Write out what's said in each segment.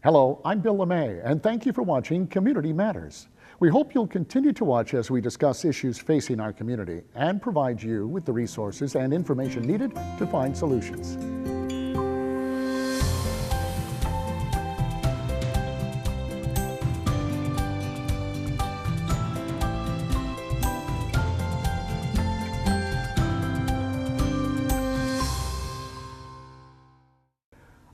Hello, I'm Bill LeMay, and thank you for watching Community Matters. We hope you'll continue to watch as we discuss issues facing our community and provide you with the resources and information needed to find solutions.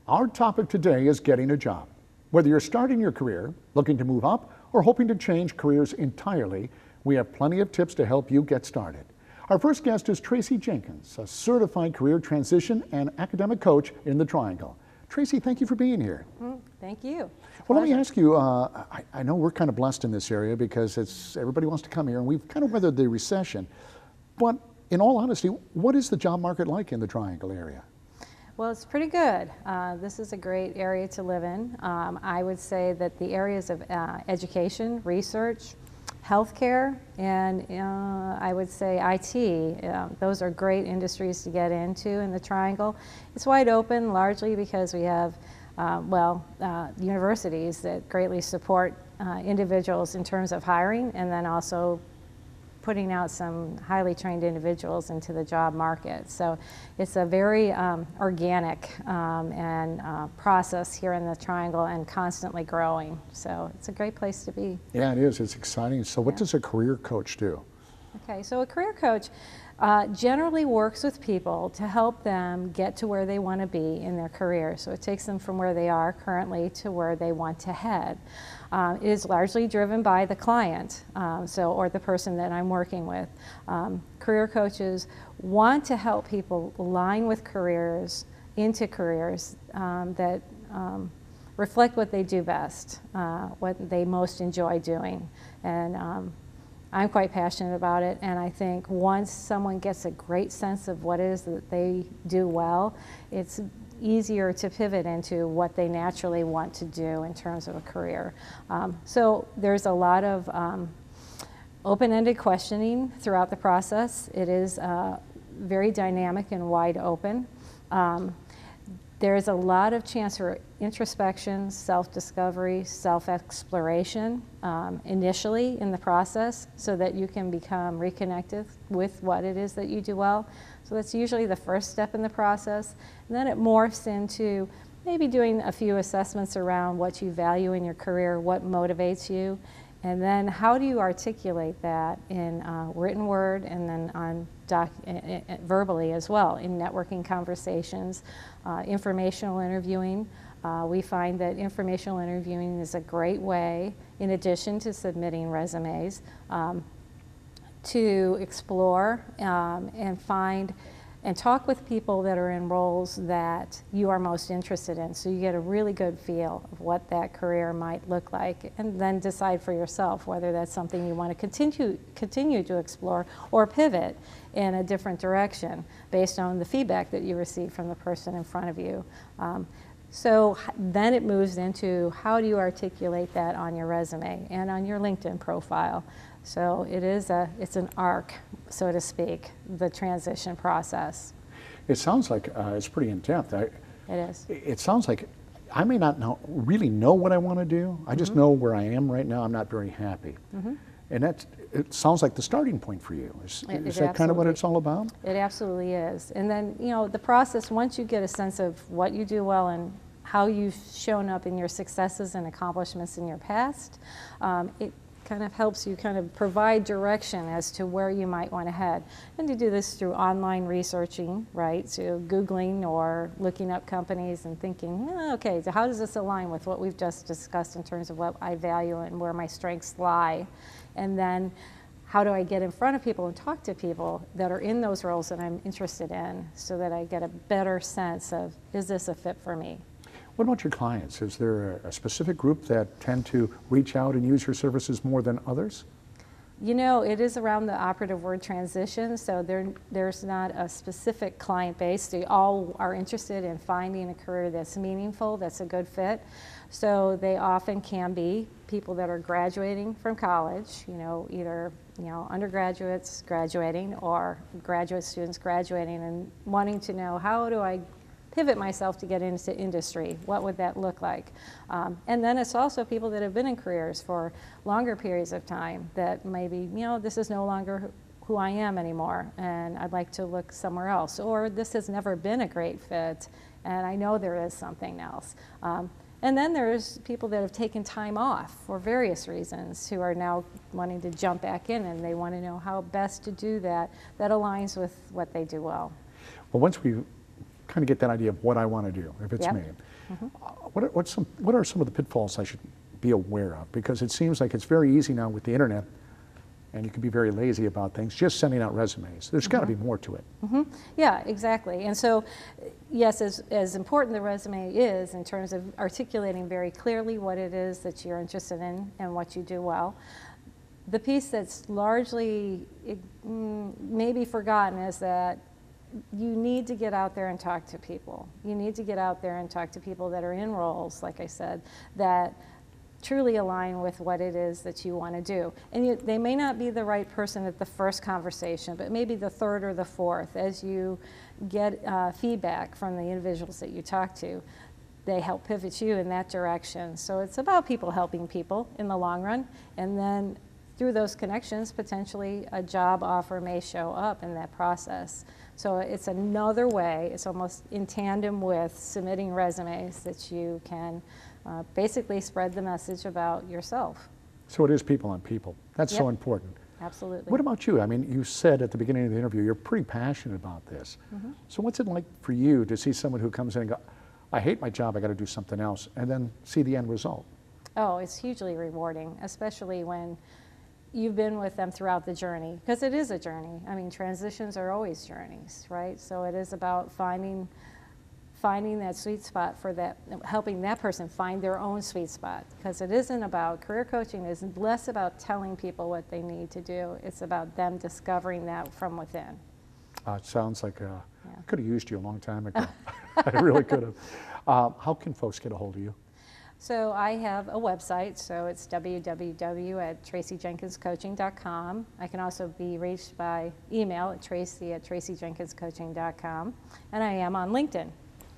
Our topic today is getting a job. Whether you're starting your career, looking to move up, or hoping to change careers entirely, we have plenty of tips to help you get started. Our first guest is Tracy Jenkins, a certified career transition and academic coach in the Triangle. Tracy, thank you for being here. Thank you. Well, let me ask you, I know we're kind of blessed in this area because everybody wants to come here and we've kind of weathered the recession. But in all honesty, what is the job market like in the Triangle area? Well, it's pretty good. This is a great area to live in. I would say that the areas of education, research, healthcare, and I would say IT, those are great industries to get into in the Triangle. It's wide open largely because we have, universities that greatly support individuals in terms of hiring and then also putting out some highly trained individuals into the job market. So it's a very organic process here in the Triangle and constantly growing. So it's a great place to be. Yeah, it is. It's exciting. So what does a career coach do? Okay, so a career coach generally works with people to help them get to where they want to be in their career. So it takes them from where they are currently to where they want to head. It is largely driven by the client, or the person that I'm working with. Career coaches want to help people align with careers, into careers that reflect what they do best, what they most enjoy doing. And I'm quite passionate about it, and I think once someone gets a great sense of what it is that they do well, it's easier to pivot into what they naturally want to do in terms of a career. So there's a lot of open-ended questioning throughout the process. It is very dynamic and wide open. There's a lot of chance for introspection, self-discovery, self-exploration initially in the process so that you can become reconnected with what it is that you do well. So that's usually the first step in the process. And then it morphs into maybe doing a few assessments around what you value in your career, what motivates you, and then how do you articulate that in written word and then on verbally as well in networking conversations, informational interviewing. We find that informational interviewing is a great way, in addition to submitting resumes, to explore and find and talk with people that are in roles that you are most interested in. So you get a really good feel of what that career might look like and then decide for yourself whether that's something you want to continue to explore or pivot in a different direction based on the feedback that you receive from the person in front of you. So then it moves into how do you articulate that on your resume and on your LinkedIn profile. So it's an arc, so to speak, the transition process. It sounds like it's pretty in-depth. It is. It sounds like I may not really know what I want to do. I just know where I am right now. I'm not very happy. And it sounds like the starting point for you. Is that kind of what it's all about? It absolutely is. And then, the process, once you get a sense of what you do well and how you've shown up in your successes and accomplishments in your past, it kind of helps you kind of provide direction as to where you might want to head. And to do this through online researching, right? So Googling or looking up companies and thinking, okay, so how does this align with what we've just discussed in terms of what I value and where my strengths lie? And then how do I get in front of people and talk to people that are in those roles that I'm interested in so that I get a better sense of, is this a fit for me? What about your clients? Is there a specific group that tend to reach out and use your services more than others? It is around the operative word transition, so there's not a specific client base. They all are interested in finding a career that's meaningful, that's a good fit. So they often can be people that are graduating from college, either undergraduates graduating or graduate students graduating and wanting to know, how do I pivot myself to get into industry? What would that look like? And then it's also people that have been in careers for longer periods of time that maybe, you know, this is no longer who I am anymore and I'd like to look somewhere else. Or this has never been a great fit and I know there is something else. And then there's people that have taken time off for various reasons who are now wanting to jump back in, and they want to know how best to do that. That aligns with what they do well. Well, once we kind of get that idea of what I want to do, if it's Yep. me, what are some of the pitfalls I should be aware of? Because it seems like it's very easy now with the internet, and you can be very lazy about things, just sending out resumes. There's got to be more to it. Yeah, exactly. And so, yes, as important the resume is in terms of articulating very clearly what it is that you're interested in and what you do well, the piece that's largely maybe forgotten is that you need to get out there and talk to people. You need to get out there and talk to people that are in roles, like I said, that truly align with what it is that you want to do. And they may not be the right person at the first conversation, but maybe the third or the fourth. As you get feedback from the individuals that you talk to, they help pivot you in that direction. So it's about people helping people in the long run, and then through those connections, potentially a job offer may show up in that process. So it's another way, it's almost in tandem with submitting resumes that you can basically spread the message about yourself. So it is people on people. That's so Yep. important. Absolutely. What about you? I mean, you said at the beginning of the interview you're pretty passionate about this. So what's it like for you to see someone who comes in and go, I hate my job, I got to do something else, and then see the end result? Oh, it's hugely rewarding, especially when you've been with them throughout the journey, because it is a journey. I mean, transitions are always journeys, right? So it is about finding that sweet spot for that, helping that person find their own sweet spot, because it isn't about, career coaching is less about telling people what they need to do. It's about them discovering that from within. It sounds like I could have used you a long time ago. I really could have. How can folks get a hold of you? So I have a website, so it's www.tracyjenkinscoaching.com. I can also be reached by email at tracy@tracyjenkinscoaching.com, and I am on LinkedIn.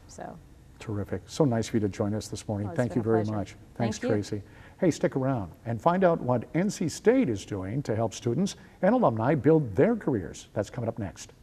So. Terrific. So nice of you to join us this morning. Oh, it's Thank been you a very pleasure. much. Thanks, Thank you. Tracy. Hey, stick around and find out what NC State is doing to help students and alumni build their careers. That's coming up next.